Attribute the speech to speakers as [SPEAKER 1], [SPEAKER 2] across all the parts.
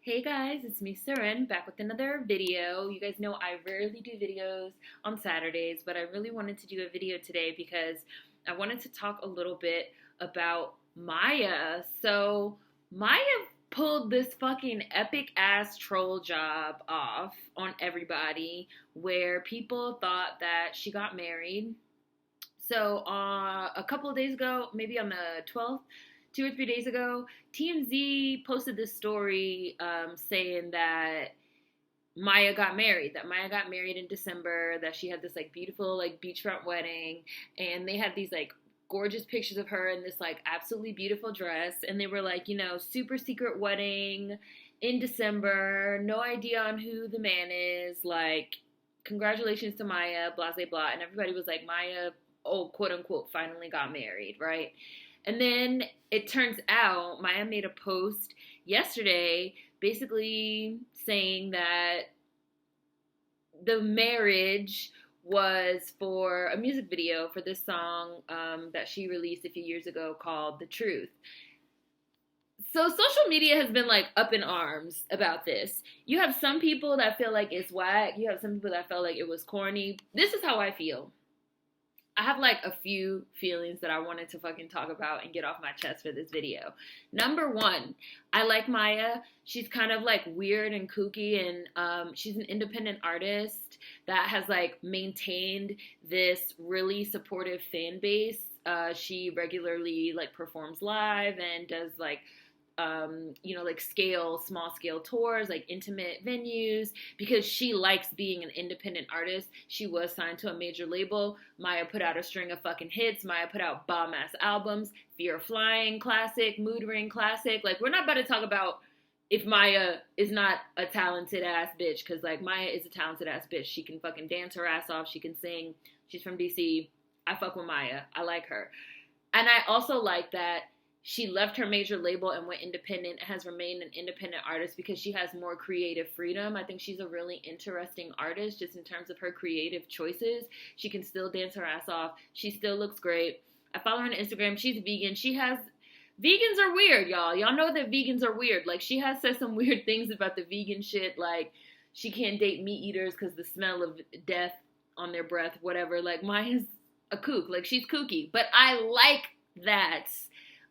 [SPEAKER 1] Hey guys, it's me, Seren, back with another video. You guys know I rarely do videos on Saturdays, but I really wanted to do a video today because I wanted to talk a little bit about Mya. So, Mya pulled this fucking epic ass troll job off on everybody where people thought that she got married. So, a couple of days ago, maybe on the 12th, 2 or 3 days ago, TMZ posted this story saying that Mya got married in December, that she had this like beautiful like beachfront wedding, and they had these like gorgeous pictures of her in this like absolutely beautiful dress, and they were like, super secret wedding in December, no idea on who the man is, like, congratulations to Mya, blah blah blah, and everybody was like, Mya, oh, quote unquote, finally got married, right? And then it turns out Mya made a post yesterday basically saying that the marriage was for a music video for this song that she released a few years ago called The Truth. So social media has been like up in arms about this. You have some people that feel like it's whack. You have some people that felt like it was corny. This is how I feel. I have like a few feelings that I wanted to fucking talk about and get off my chest for this video. Number one, I like Mya. She's kind of like weird and kooky, and she's an independent artist that has like maintained this really supportive fan base. She regularly like performs live and does like like small scale tours, like intimate venues, because she likes being an independent artist. She was signed to a major label. Mya put out a string of fucking hits. Mya put out bomb ass albums. Fear of Flying, classic. Mood Ring, classic. Like, we're not about to talk about if Mya is not a talented ass bitch, because like Mya is a talented ass bitch. She can fucking dance her ass off. She can sing. She's from DC. I fuck with Mya. I like her. And I also like that she left her major label and went independent and has remained an independent artist because she has more creative freedom. I think she's a really interesting artist just in terms of her creative choices. She can still dance her ass off. She still looks great. I follow her on Instagram. She's vegan. Vegans are weird, y'all. Y'all know that vegans are weird. Like, she has said some weird things about the vegan shit. Like, she can't date meat eaters because the smell of death on their breath, whatever. Like, Maya's a kook. Like, she's kooky. But I like that.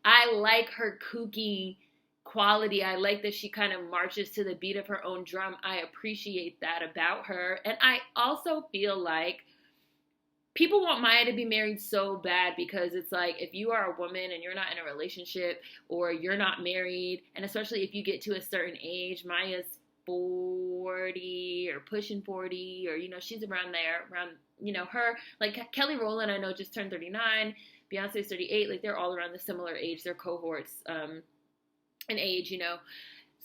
[SPEAKER 1] I like her kooky quality. I like that she kind of marches to the beat of her own drum. I appreciate that about her. And I also feel like people want Mya to be married so bad because it's like, if you are a woman and you're not in a relationship or you're not married, and especially if you get to a certain age, Mya's 40 or pushing 40, or, she's around there, her, like Kelly Rowland, I know, just turned 39. Beyonce's 38, like, they're all around the similar age. They're cohorts in age,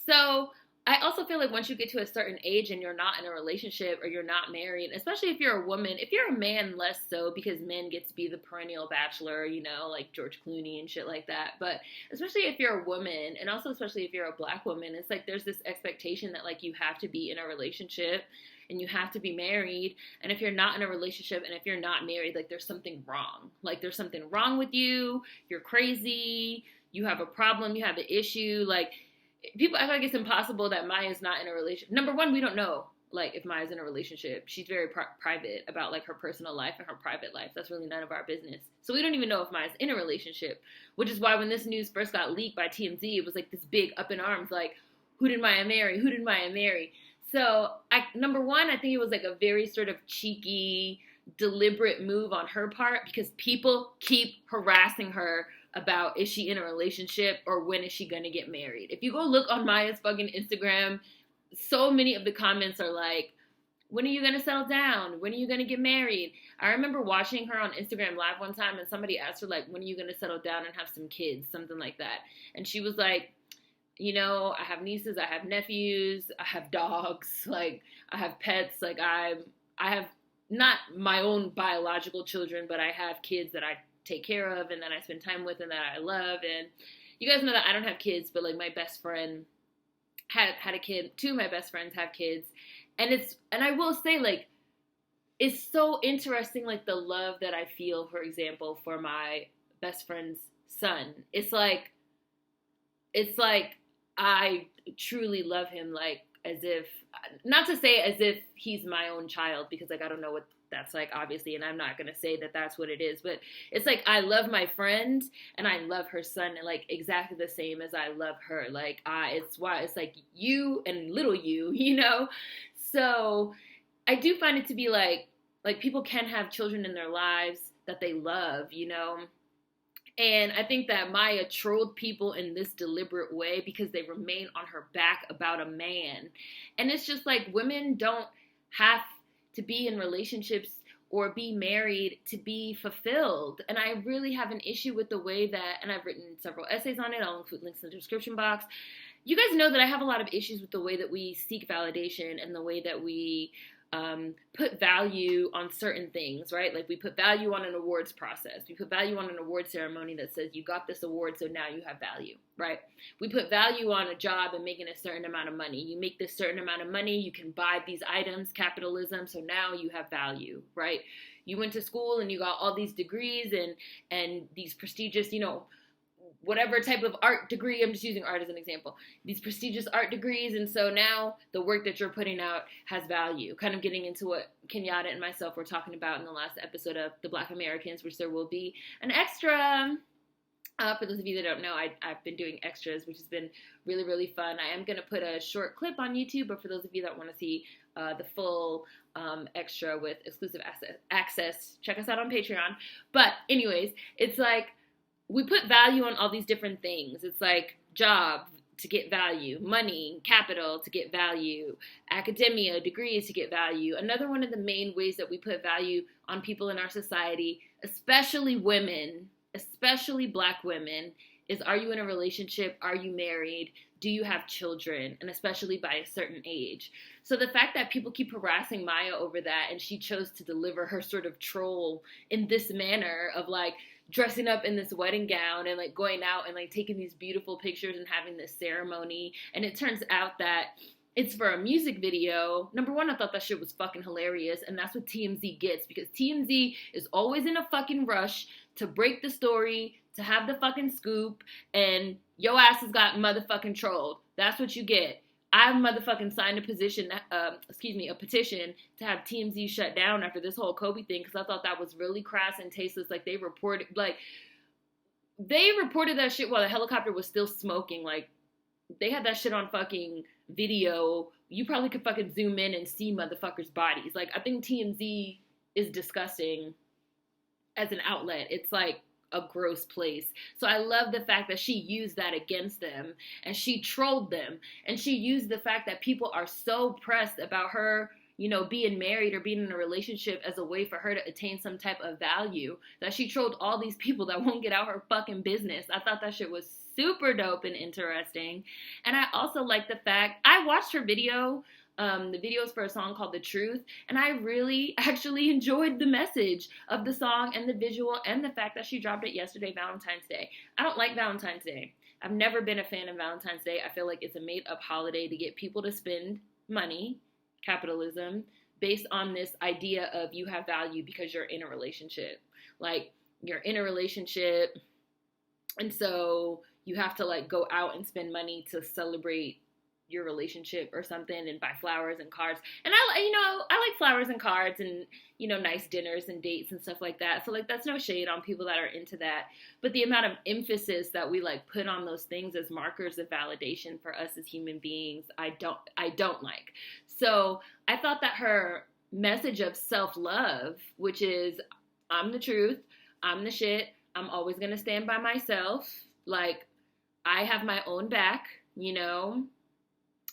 [SPEAKER 1] So I also feel like once you get to a certain age and you're not in a relationship or you're not married, especially if you're a woman, if you're a man, less so, because men get to be the perennial bachelor, like George Clooney and shit like that. But especially if you're a woman, and also especially if you're a black woman, it's like there's this expectation that like you have to be in a relationship and you have to be married. And if you're not in a relationship and if you're not married, like, there's something wrong. Like, there's something wrong with you. You're crazy. You have a problem. You have an issue. Like, people act like it's impossible that Mya's not in a relationship. Number one, we don't know, like, if Mya's in a relationship. She's very private about, like, her personal life and her private life. That's really none of our business. So we don't even know if Mya's in a relationship, which is why when this news first got leaked by TMZ, it was, like, this big up in arms, like, who did Mya marry? Who did Mya marry? So, number one, I think it was, like, a very sort of cheeky, deliberate move on her part because people keep harassing her about, is she in a relationship or when is she gonna get married? If you go look on Mya's fucking Instagram, so many of the comments are like, when are you gonna settle down? When are you gonna get married? I remember watching her on Instagram Live one time and somebody asked her, like, when are you gonna settle down and have some kids? Something like that. And she was like, I have nieces, I have nephews, I have dogs, like, I have pets, like, I have not my own biological children, but I have kids that I take care of and that I spend time with and that I love. And you guys know that I don't have kids, but like, my best friend had a kid. Two of my best friends have kids. And I will say, like, it's so interesting, like, the love that I feel, for example, for my best friend's son. It's like I truly love him, like, as if, not to say as if he's my own child, because, like, I don't know what that's like, obviously, and I'm not going to say that that's what it is, but it's like, I love my friend, and I love her son, like, exactly the same as I love her. Like, it's why, it's like you and little you, you know? So, I do find it to be like people can have children in their lives that they love, you know? And I think that Mya trolled people in this deliberate way because they remain on her back about a man. And it's just like, women don't have to be in relationships or be married to be fulfilled. And I really have an issue with the way that, and I've written several essays on it, I'll include links in the description box. You guys know that I have a lot of issues with the way that we seek validation and the way that we put value on certain things, right? Like, we put value on an awards process. We put value on an award ceremony that says you got this award, so now you have value, right? We put value on a job and making a certain amount of money. You make this certain amount of money, you can buy these items, capitalism, so now you have value, right? You went to school and you got all these degrees and these prestigious, you know, whatever type of art degree, I'm just using art as an example, these prestigious art degrees, and so now the work that you're putting out has value. Kind of getting into what Kenyatta and myself were talking about in the last episode of The Black Americans, which there will be an extra. For those of you that don't know, I've been doing extras, which has been really, really fun. I am going to put a short clip on YouTube, but for those of you that want to see the full extra with exclusive access, check us out on Patreon. But anyways, it's like, we put value on all these different things. It's like job to get value, money, capital to get value, academia, degrees to get value. Another one of the main ways that we put value on people in our society, especially women, especially Black women, is, are you in a relationship? Are you married? Do you have children? And especially by a certain age. So the fact that people keep harassing Mya over that, and she chose to deliver her sort of troll in this manner of like, dressing up in this wedding gown and like going out and like taking these beautiful pictures and having this ceremony. And it turns out that it's for a music video. Number one, I thought that shit was fucking hilarious. And that's what TMZ gets, because TMZ is always in a fucking rush to break the story, to have the fucking scoop, and yo ass has got motherfucking trolled. That's what you get. I motherfucking signed a petition to have TMZ shut down after this whole Kobe thing, because I thought that was really crass and tasteless. Like, they reported that shit while the helicopter was still smoking. Like, they had that shit on fucking video. You probably could fucking zoom in and see motherfuckers' bodies. Like, I think TMZ is disgusting as an outlet. It's like a gross place. So I love the fact that she used that against them, and she trolled them, and she used the fact that people are so pressed about her, you know, being married or being in a relationship as a way for her to attain some type of value, that she trolled all these people that won't get out her fucking business. I thought that shit was super dope and interesting. And I also like the fact, I watched her video. The video is for a song called The Truth, and I really actually enjoyed the message of the song and the visual and the fact that she dropped it yesterday, Valentine's Day. I don't like Valentine's Day. I've never been a fan of Valentine's Day. I feel like it's a made-up holiday to get people to spend money, capitalism, based on this idea of you have value because you're in a relationship. Like, you're in a relationship, and so you have to, like, go out and spend money to celebrate your relationship or something, and buy flowers and cards. And I like flowers and cards and, you know, nice dinners and dates and stuff like that. So, like, that's no shade on people that are into that. But the amount of emphasis that we, like, put on those things as markers of validation for us as human beings, I don't like. So I thought that her message of self-love, which is, I'm the truth, I'm the shit, I'm always going to stand by myself, like, I have my own back, you know,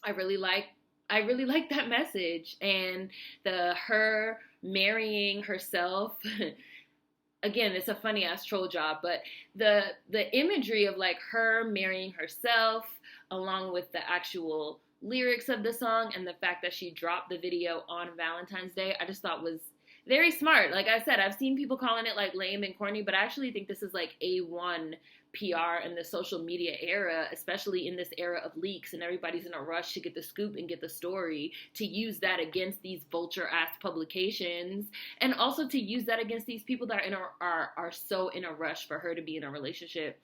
[SPEAKER 1] I really like that message. And her marrying herself, again, it's a funny ass troll job, but the imagery of like her marrying herself along with the actual lyrics of the song and the fact that she dropped the video on Valentine's Day, I just thought was very smart. Like I said, I've seen people calling it like lame and corny, but I actually think this is like A1 PR in the social media era, especially in this era of leaks and everybody's in a rush to get the scoop and get the story, to use that against these vulture-ass publications, and also to use that against these people that are so in a rush for her to be in a relationship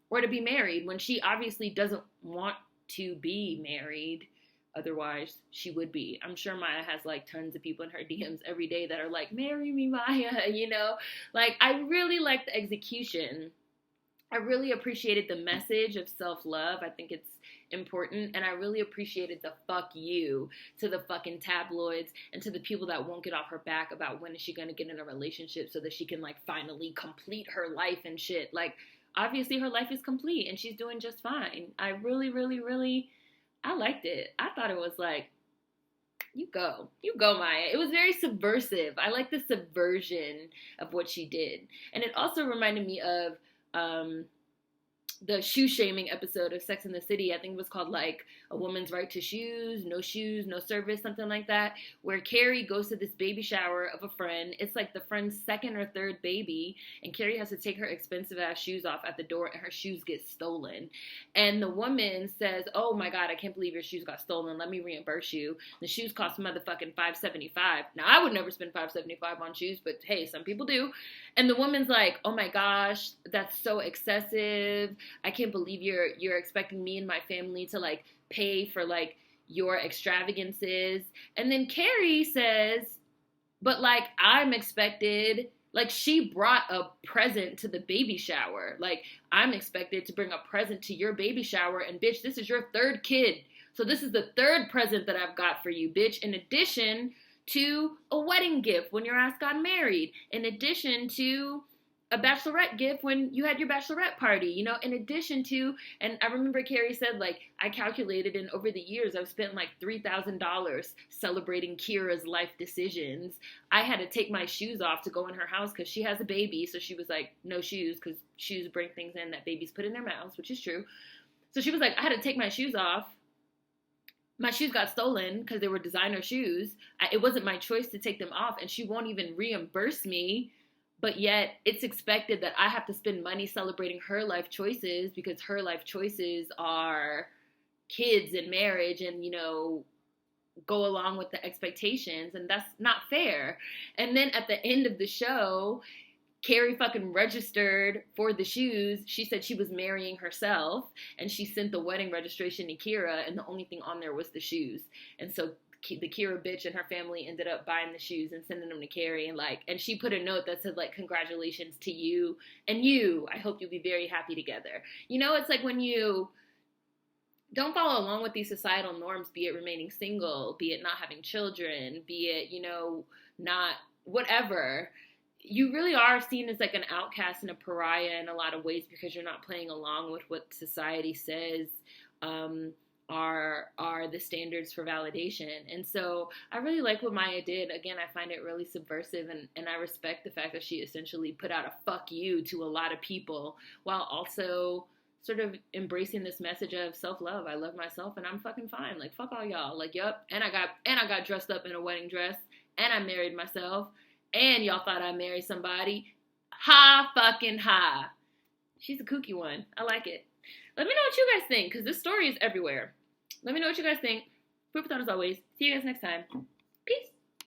[SPEAKER 1] or to be married when she obviously doesn't want to be married. Otherwise, she would be. I'm sure Mya has like tons of people in her DMs every day that are like, marry me, Mya, you know? Like, I really like the execution. I really appreciated the message of self-love. I think it's important. And I really appreciated the fuck you to the fucking tabloids and to the people that won't get off her back about when is she going to get in a relationship so that she can like finally complete her life and shit. Like, obviously her life is complete and she's doing just fine. I really, really, really, I liked it. I thought it was like, you go, Mya. It was very subversive. I like the subversion of what she did. And it also reminded me of the shoe shaming episode of Sex and the City. I think it was called like A Woman's Right to Shoes, No Service, something like that, where Carrie goes to this baby shower of a friend. It's like the friend's second or third baby, and Carrie has to take her expensive ass shoes off at the door, and her shoes get stolen. And the woman says, oh my God, I can't believe your shoes got stolen. Let me reimburse you. The shoes cost motherfucking $575. Now, I would never spend $575 on shoes, but hey, some people do. And the woman's like, oh my gosh, that's so excessive. I can't believe you're expecting me and my family to like pay for like your extravagances. And then Carrie says, but like I'm expected, like she brought a present to the baby shower. Like I'm expected to bring a present to your baby shower, and bitch, this is your third kid. So this is the third present that I've got for you, bitch, in addition to a wedding gift when your ass got married, in addition to a bachelorette gift when you had your bachelorette party, you know, in addition to, and I remember Carrie said, like, I calculated, and over the years, I've spent like $3,000 celebrating Kira's life decisions. I had to take my shoes off to go in her house because she has a baby, so she was like, no shoes, because shoes bring things in that babies put in their mouths, which is true. So she was like, I had to take my shoes off. My shoes got stolen because they were designer shoes. It wasn't my choice to take them off, and she won't even reimburse me. But yet it's expected that I have to spend money celebrating her life choices because her life choices are kids and marriage and, you know, go along with the expectations. And that's not fair. And then at the end of the show, Carrie fucking registered for the shoes. She said she was marrying herself, and she sent the wedding registration to Kira, and the only thing on there was the shoes. And so the Kira bitch and her family ended up buying the shoes and sending them to Carrie, and like, and she put a note that said like, congratulations to you, and you, I hope you'll be very happy together. You know, it's like when you don't follow along with these societal norms, be it remaining single, be it not having children, be it, you know, not whatever, you really are seen as like an outcast and a pariah in a lot of ways because you're not playing along with what society says are the standards for validation. And so I really like what Mya did. Again, I find it really subversive, and I respect the fact that she essentially put out a fuck you to a lot of people while also sort of embracing this message of self-love. I love myself and I'm fucking fine. Like, fuck all y'all. Like, yup. And I got dressed up in a wedding dress, and I married myself, and y'all thought I married somebody. Ha fucking ha. She's a kooky one. I like it. Let me know what you guys think, because this story is everywhere. Let me know what you guys think. Food for thought as always. See you guys next time.